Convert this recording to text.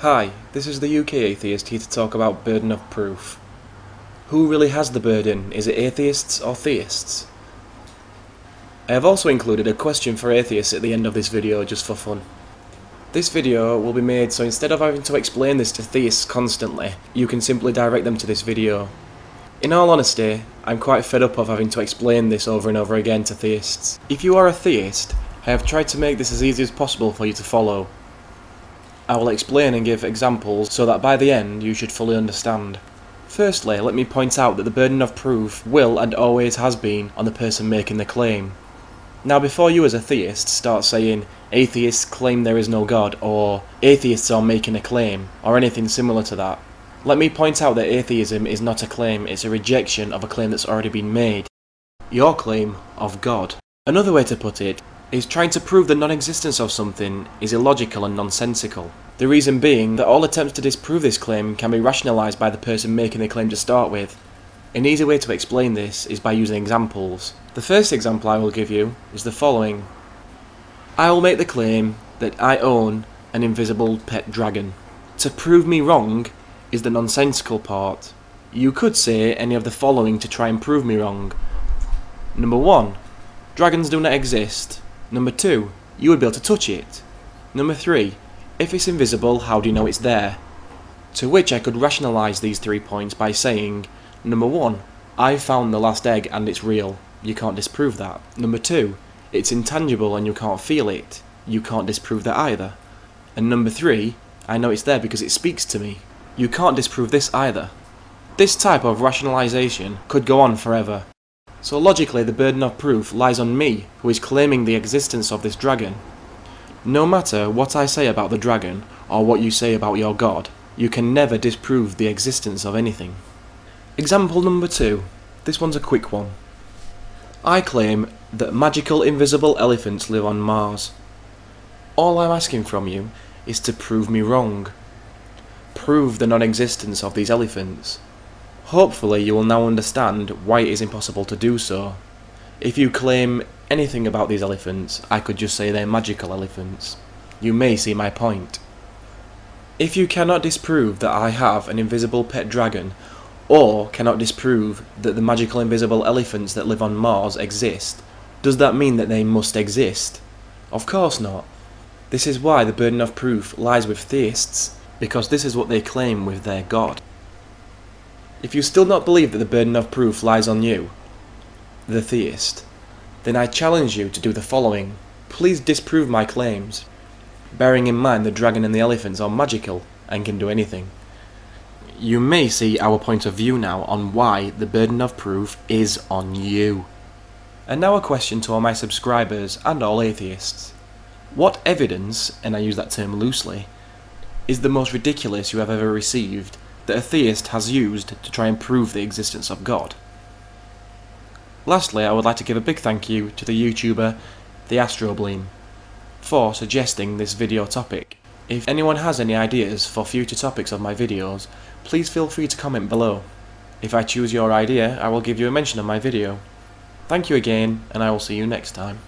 Hi, this is the UKA Atheist here to talk about burden of proof. Who really has the burden? Is it atheists or theists? I have also included a question for atheists at the end of this video just for fun. This video will be made so instead of having to explain this to theists constantly, you can simply direct them to this video. In all honesty, I'm quite fed up of having to explain this over and over again to theists. If you are a theist, I have tried to make this as easy as possible for you to follow. I will explain and give examples so that by the end you should fully understand. Firstly, let me point out that the burden of proof will and always has been on the person making the claim. Now before you as a theist start saying, atheists claim there is no God, or atheists are making a claim, or anything similar to that, let me point out that atheism is not a claim, it's a rejection of a claim that's already been made. Your claim of God. Another way to put it is trying to prove the non-existence of something is illogical and nonsensical. The reason being that all attempts to disprove this claim can be rationalised by the person making the claim to start with. An easy way to explain this is by using examples. The first example I will give you is the following. I will make the claim that I own an invisible pet dragon. To prove me wrong is the nonsensical part. You could say any of the following to try and prove me wrong. Number 1. Dragons do not exist. Number 2. You would be able to touch it. Number 3. If it's invisible, how do you know it's there? To which I could rationalise these 3 points by saying, number 1. I found the last egg and it's real. You can't disprove that. Number 2. It's intangible and you can't feel it. You can't disprove that either. And number 3. I know it's there because it speaks to me. You can't disprove this either. This type of rationalisation could go on forever. So logically the burden of proof lies on me, who is claiming the existence of this dragon. No matter what I say about the dragon, or what you say about your God, you can never disprove the existence of anything. Example number 2. This one's a quick one. I claim that magical invisible elephants live on Mars. All I'm asking from you is to prove me wrong. Prove the non-existence of these elephants. Hopefully you will now understand why it is impossible to do so. If you claim anything about these elephants, I could just say they're magical elephants. You may see my point. If you cannot disprove that I have an invisible pet dragon, or cannot disprove that the magical invisible elephants that live on Mars exist, does that mean that they must exist? Of course not. This is why the burden of proof lies with theists, because this is what they claim with their God. If you still not believe that the burden of proof lies on you, the theist, then I challenge you to do the following. Please disprove my claims, bearing in mind the dragon and the elephants are magical and can do anything. You may see our point of view now on why the burden of proof is on you. And now a question to all my subscribers and all atheists. What evidence, and I use that term loosely, is the most ridiculous you have ever received that a theist has used to try and prove the existence of God? Lastly, I would like to give a big thank you to the YouTuber Theist for suggesting this video topic. If anyone has any ideas for future topics of my videos, please feel free to comment below. If I choose your idea, I will give you a mention of my video. Thank you again, and I will see you next time.